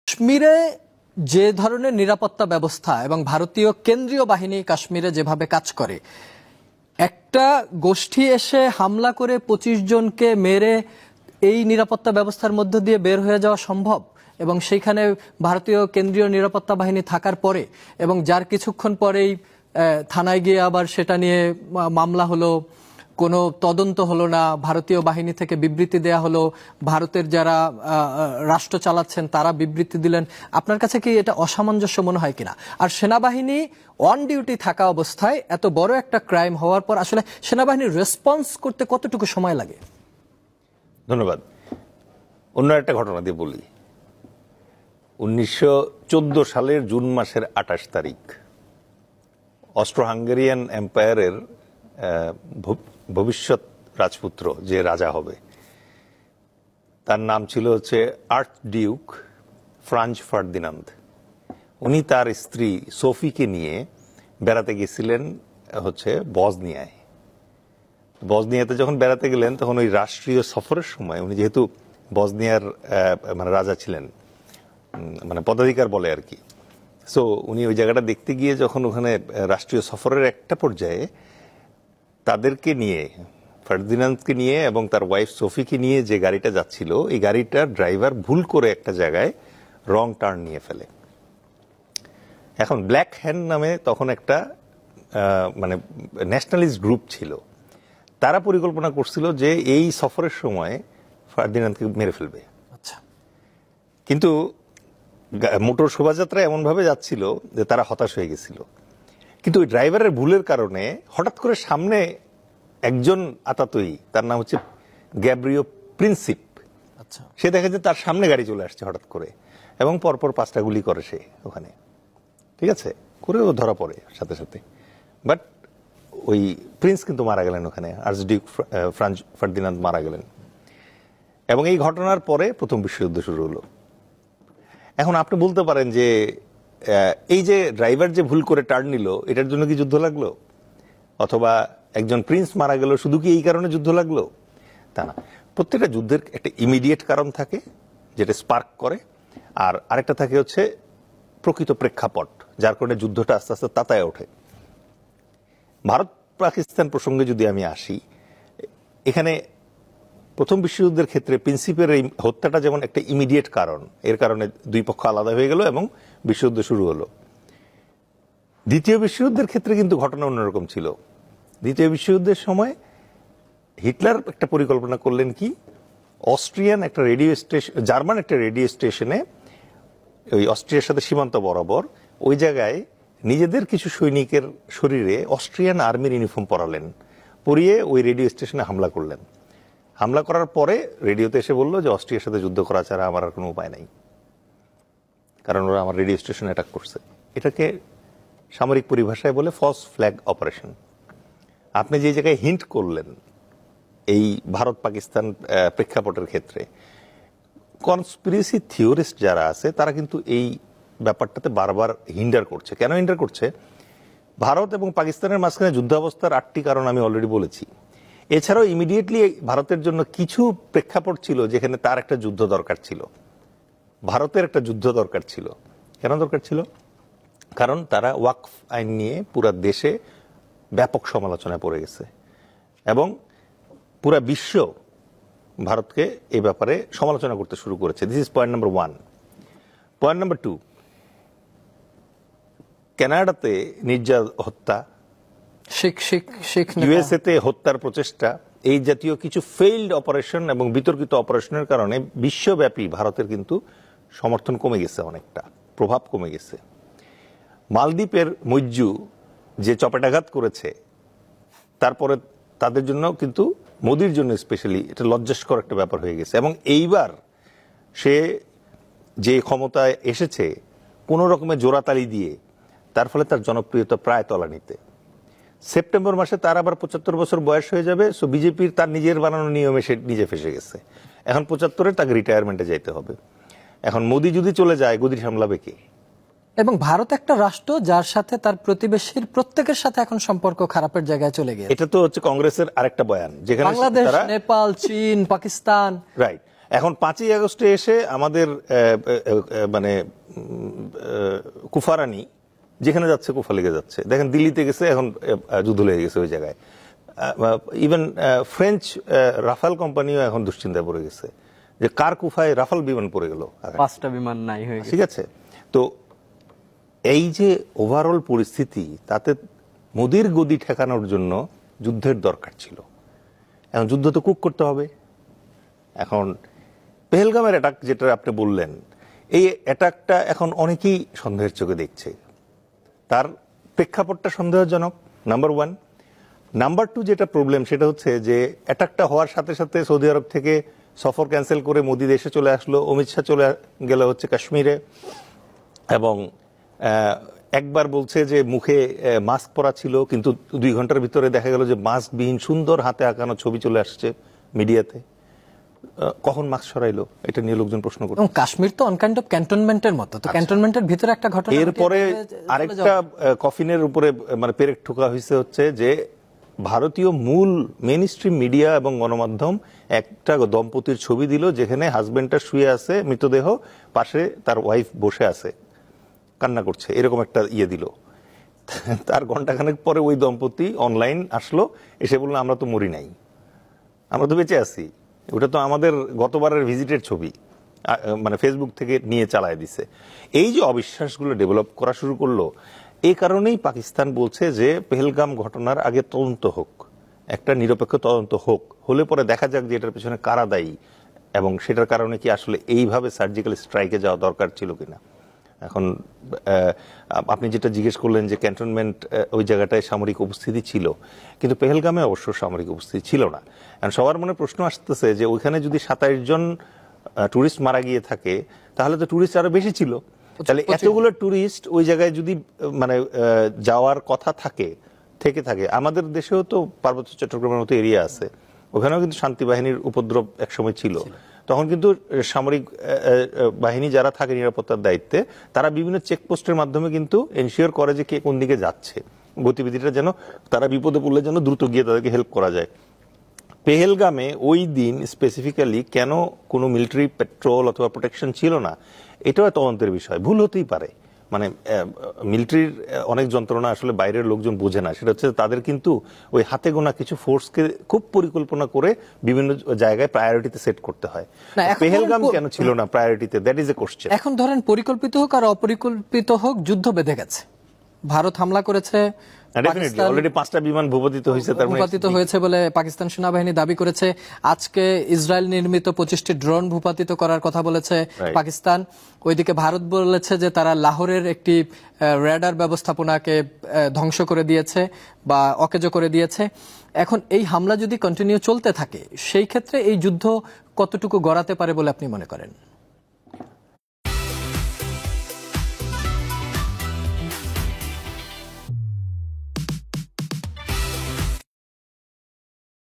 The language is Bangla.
কাশ্মীরে যে ধরনের নিরাপত্তা ব্যবস্থা এবং ভারতীয় কেন্দ্রীয় বাহিনী কাশ্মীরে যেভাবে কাজ করে, একটা গোষ্ঠী এসে হামলা করে ২৫ জনকে মেরে এই নিরাপত্তা ব্যবস্থার মধ্য দিয়ে বের হয়ে যাওয়া সম্ভব? এবং সেইখানে ভারতীয় কেন্দ্রীয় নিরাপত্তা বাহিনী থাকার পরে এবং যার কিছুক্ষণ পরেই থানায় গিয়ে আবার সেটা নিয়ে মামলা হলো, কোনো তদন্ত হলো না, ভারতীয় বাহিনী থেকে বিবৃতি দেয়া হলো, ভারতের যারা রাষ্ট্র চালাচ্ছেন তারা বিবৃতি দিলেন, আপনার কাছে কি এটা অসামঞ্জস্য মনে হয় কিনা? আর সেনাবাহিনী অন ডিউটি থাকা অবস্থায় এত বড় একটা ক্রাইম হওয়ার পর আসলে সেনাবাহিনীর রেসপন্স করতে কতটুকু সময় লাগে? ধন্যবাদ। অন্য একটা ঘটনা দিয়ে বলি। 1914 সালের জুন মাসের 28 তারিখ অস্ট্রো হাঙ্গেরিয়ান এম্পায়ারের ভবিষ্যৎ রাজপুত্র যে রাজা হবে, তার নাম ছিল আর্চ ডিউক ফ্রাঞ্জ ফার্দিনান্দ। উনি তার স্ত্রী সোফিকে নিয়ে বেড়াতে গেছিলেন বসনিয়ায়। বসনিয়াতে যখন বেড়াতে গেলেন তখন ওই রাষ্ট্রীয় সফরের সময় উনি যেহেতু বসনিয়ার রাজা ছিলেন, পদাধিকার বলে আর কি, সো উনি ওই জায়গাটা দেখতে গিয়ে যখন ওখানে রাষ্ট্রীয় সফরের একটা পর্যায়ে তাদেরকে নিয়ে, ফার্দিনান্দকে নিয়ে এবং তার ওয়াইফ সোফিকে নিয়ে যে গাড়িটা যাচ্ছিল, এই গাড়িটার ড্রাইভার ভুল করে একটা জায়গায় রং টার্ন নিয়ে ফেলে। এখন ব্ল্যাক হ্যান্ড নামে তখন একটা ন্যাশনালিস্ট গ্রুপ ছিল, তারা পরিকল্পনা করছিল যে এই সফরের সময় ফার্দিনান্দকে মেরে ফেলবে। আচ্ছা, কিন্তু মোটর শোভাযাত্রা এমন ভাবে যাচ্ছিল যে তারা হতাশ হয়ে গেছিল। কিন্তু ওই ড্রাইভারের ভুলের কারণে হঠাৎ করে সামনে একজন আতাতই, তার নাম গ্যাব্রিও প্রিন্সিপ, আচ্ছা, সে দেখে যে তার সামনে গাড়ি চলে আসছে হঠাৎ করে এবং পরপর 5টা গুলি করে সে ওখানে, ঠিক আছে, করে ও ধরা পড়ে সাথে সাথে। বাট ওই প্রিন্স কিন্তু মারা গেলেন ওখানে, আর্চডিউক ফ্রাঞ্জ ফার্দিনান্দ মারা গেলেন। এবং এই ঘটনার পরে প্রথম বিশ্বযুদ্ধ শুরু হলো। এখন আপনি বলতে পারেন যে এই যে ড্রাইভার যে ভুল করে টার্ন নিল, এটার জন্য কি যুদ্ধ লাগলো? অথবা একজন প্রিন্স মারা গেল, শুধু কি এই কারণে যুদ্ধ লাগলো? তা না। প্রত্যেকটা যুদ্ধের একটা ইমিডিয়েট কারণ থাকে যেটা স্পার্ক করে, আর আরেকটা থাকে প্রকৃত প্রেক্ষাপট, যার কারণে যুদ্ধটা আস্তে আস্তে তাতায় ওঠে। ভারত পাকিস্তান প্রসঙ্গে যদি আমি আসি, এখানে প্রথম বিশ্বযুদ্ধের ক্ষেত্রে প্রিন্সিপের এই হত্যাটা যেমন একটা ইমিডিয়েট কারণ, এর কারণে দুই পক্ষ আলাদা হয়ে গেল এবং বিশ্বযুদ্ধ শুরু হলো। দ্বিতীয় বিশ্বযুদ্ধের ক্ষেত্রে কিন্তু ঘটনা অন্যরকম ছিল। দ্বিতীয় বিশ্বযুদ্ধের সময় হিটলার একটা পরিকল্পনা করলেন কি, অস্ট্রিয়ান একটা রেডিও স্টেশন, জার্মান একটা রেডিও স্টেশনে, ওই অস্ট্রিয়ার সাথে সীমান্ত বরাবর, ওই জায়গায় নিজেদের কিছু সৈনিকের শরীরে অস্ট্রিয়ান আর্মির ইউনিফর্ম পরালেন, পরিয়ে ওই রেডিও স্টেশনে হামলা করলেন। হামলা করার পরে রেডিওতে এসে বলল যে অস্ট্রিয়ার সাথে যুদ্ধ করা ছাড়া আমার আর কোনো উপায় নাই, কারণ ওরা আমার রেডিও স্টেশনে অ্যাটাক করছে। এটাকে সামরিক পরিভাষায় বলে ফলস ফ্ল্যাগ অপারেশন। আপনি যে জায়গায় হিন্ট করলেন এই ভারত পাকিস্তান প্রেক্ষাপটের ক্ষেত্রে, কনস্পিরেসি থিওরিস্ট যারা আছে তারা কিন্তু এই ব্যাপারটাতে বারবার হিন্ডার করছে। কেন হিন্ডার করছে? ভারত এবং পাকিস্তানের মাঝখানে যুদ্ধাবস্থার 8টি কারণ আমি অলরেডি বলেছি। এছাড়াও ইমিডিয়েটলি ভারতের জন্য কিছু প্রেক্ষাপট ছিল যেখানে তার একটা যুদ্ধ দরকার ছিল, ভারতের একটা যুদ্ধ দরকার ছিল। কেন দরকার ছিল? কারণ তারা ওয়াকফ আইন নিয়ে পুরা দেশে ব্যাপক সমালোচনায় পড়ে গেছে এবং পুরা বিশ্ব ভারতকে এই ব্যাপারে সমালোচনা করতে শুরু করেছে। This is point number 1। Point number 2, কানাডাতে নির্যাতন, হত্যা, ইউএসএতে হত্যার প্রচেষ্টা, এই জাতীয় কিছু ফেইল্ড অপারেশন এবং বিতর্কিত অপারেশনের কারণে বিশ্বব্যাপী ভারতের কিন্তু সমর্থন কমে গেছে, অনেকটা প্রভাব কমে গেছে। মালদ্বীপের মৈজু যে চপেটাঘাত করেছে, তারপরে তাদের জন্য কিন্তু মোদির জন্য স্পেশালি এটা লজ্জাস্কর একটা ব্যাপার হয়ে গেছে। এবং এইবার সে যে ক্ষমতায় এসেছে কোনো রকমের জোড়াতালি দিয়ে, তার ফলে তার জনপ্রিয়তা প্রায় তলানিতে। সেপ্টেম্বর মাসে তার আবার 75 বছর বয়স হয়ে যাবে। সো বিজেপির তার নিজের বানানো নিয়মে সে নিজে ফেসে গেছে। এখন 75-এ তাকে রিটায়ারমেন্টে যাইতে হবে। এখন মোদি যদি চলে যায়, গদি সামলাবে কে? এবং ভারত একটা রাষ্ট্র যার সাথে তার প্রতিবেশীর প্রত্যেকের সাথে এখন সম্পর্ক খারাপের জায়গায় চলে গেছে। এটা তো কংগ্রেসের আরেকটা বয়ান, যেখানে বাংলাদেশ, নেপাল, চীন, পাকিস্তান, রাইট, এখন 5ই আগস্টে এসে আমাদের মানে কুফারানি যেখানে যাচ্ছে কুফা লেগে যাচ্ছে। দেখেন দিল্লিতে গেছে, এখন যুদ্ধ লেগে গেছে ওই জায়গায়। ইভেন ফ্রেঞ্চ রাফাল কোম্পানিও এখন দুশ্চিন্তায় পড়ে গেছে যে কার কুফায় রাফাল বিমান পড়ে গেল, 5টা বিমান নাই হয়ে গেছে। ঠিক আছে, তো এই যে ওভারঅল পরিস্থিতি, তাতে মোদির গদি ঠেকানোর জন্য যুদ্ধের দরকার ছিল। এখন যুদ্ধ তো কুক করতে হবে। এখন পেহেলগামের অ্যাটাক যেটা আপনি বললেন, এই অ্যাটাকটা এখন অনেকেই সন্দেহের চোখে দেখছে। তার প্রেক্ষাপটটা সন্দেহজনক, নাম্বার 1। নাম্বার 2 যেটা প্রবলেম সেটা হচ্ছে যে অ্যাটাকটা হওয়ার সাথে সাথে সৌদি আরব থেকে সফর ক্যান্সেল করে মোদি দেশে চলে আসলো, অমিত শাহ চলে গেল হচ্ছে কাশ্মীরে, এবং একবার বলছে যে মুখে মাস্ক পরা ছিল, কিন্তু 2 ঘন্টার ভিতরে দেখা গেল যে মাস্কবিহীন সুন্দর হাতে আঁকানো ছবি চলে আসছে মিডিয়াতে। কখন মাস্ক সরাইলো, এটা নিয়ে লোকজন প্রশ্ন করছে। কাশ্মীর তো অনকাইন্ড অফ ক্যান্টনমেন্টের মতো, তো ক্যান্টনমেন্টের ভিতরে একটা ঘটনা, এরপরে আরেকটা কফিনের উপরে মানে পেরেক ঠোকা হয়েছে হচ্ছে যে ভারতীয় মূল মেইন স্ট্রিম মিডিয়া এবং গণমাধ্যম একটা দম্পতির ছবি দিল যেখানে হাজবেন্ডটা শুয়ে আছে মৃতদেহ, পাশে তার ওয়াইফ বসে আছে কান্না করছে, এরকম একটা ইয়ে দিল। তার ঘন্টাখানেক পরে ওই দম্পতি অনলাইন আসলো, এসে বললো আমরা তো মরি নাই, আমরা তো বেঁচে আছি। ওটা তো আমাদের গতবারের ভিজিটের ছবি, মানে ফেসবুক থেকে নিয়ে চালায় দিছে। এই যে অবিশ্বাসগুলো ডেভেলপ করা শুরু করলো, এই কারণেই পাকিস্তান বলছে যে পেহেলগাম ঘটনার আগে তদন্ত হোক, একটা নিরপেক্ষ তদন্ত হোক, হলে পরে দেখা যাক যে এটার পেছনে কারা দায়ী এবং সেটার কারণে কি আসলে এইভাবে সার্জিক্যাল স্ট্রাইকে যাওয়া দরকার ছিল কিনা। এখন আপনি যেটা জিজ্ঞেস করলেন যে ক্যান্টনমেন্ট ওই জায়গাটায় সামরিক উপস্থিতি ছিল, কিন্তু পেহেলগামে অবশ্য সামরিক উপস্থিতি ছিল না। এখন সবার মনে প্রশ্ন আসতেছে যে ওইখানে যদি 27 জন টুরিস্ট মারা গিয়ে থাকে, তাহলে তো টুরিস্ট আরো বেশি ছিল। তাহলে এতগুলো টুরিস্ট ওই জায়গায় যদি মানে যাওয়ার কথা থেকে থাকে, আমাদের দেশেও তো পার্বত্য চট্টগ্রামের মতো এরিয়া আছে, ওখানেও কিন্তু শান্তি বাহিনীর উপদ্রব একসময় ছিল। তখন কিন্তু সামরিক বাহিনী যারা থাকে নিরাপত্তার দায়িত্বে, তারা বিভিন্ন চেকপোস্টের মাধ্যমে কিন্তু এনশিওর করে যে কে কোন দিকে যাচ্ছে, গতিবিধিটা যেন তারা বিপদে পড়লে যেন দ্রুত গিয়ে তাদেরকে হেল্প করা যায়। পেহেলগামে ওই দিন স্পেসিফিক্যালি কেন কোনো মিলিটারি পেট্রোল অথবা প্রোটেকশন ছিল না, এটাও তদন্তের বিষয়। ভুল হতেই পারে, মানে মিলিটারির অনেক যন্ত্রণা আসলে বাইরের লোকজন বোঝে না। সেটা হচ্ছে তাদের কিন্তু ওই হাতে গোনা কিছু ফোর্সকে খুব পরিকল্পনা করে বিভিন্ন জায়গায় প্রায়োরিটিতে সেট করতে হয়। পেহেলগাম কেন ছিল না প্রায়োরিটিতে, দ্যাট ইজ এ কোশ্চেন। এখন ধরেন পরিকল্পিত হোক আর অপরিকল্পিত হোক, যুদ্ধ বেঁধে গেছে, ভারত হামলা করেছে, অলরেডি 5টা বিমান ভূপাতিত হয়েছে বলে পাকিস্তান সেনাবাহিনী দাবি করেছে। আজকে ইসরায়েল নির্মিত 25টি ড্রোন ভূপাতিত করার কথা বলেছে পাকিস্তান। ওইদিকে ভারত বলেছে যে তারা লাহোরের একটি রেডার ব্যবস্থাপনাকে ধ্বংস করে দিয়েছে বা অকেজো করে দিয়েছে। এখন এই হামলা যদি কন্টিনিউ চলতে থাকে, সেই ক্ষেত্রে এই যুদ্ধ কতটুকু গড়াতে পারে বলে আপনি মনে করেন?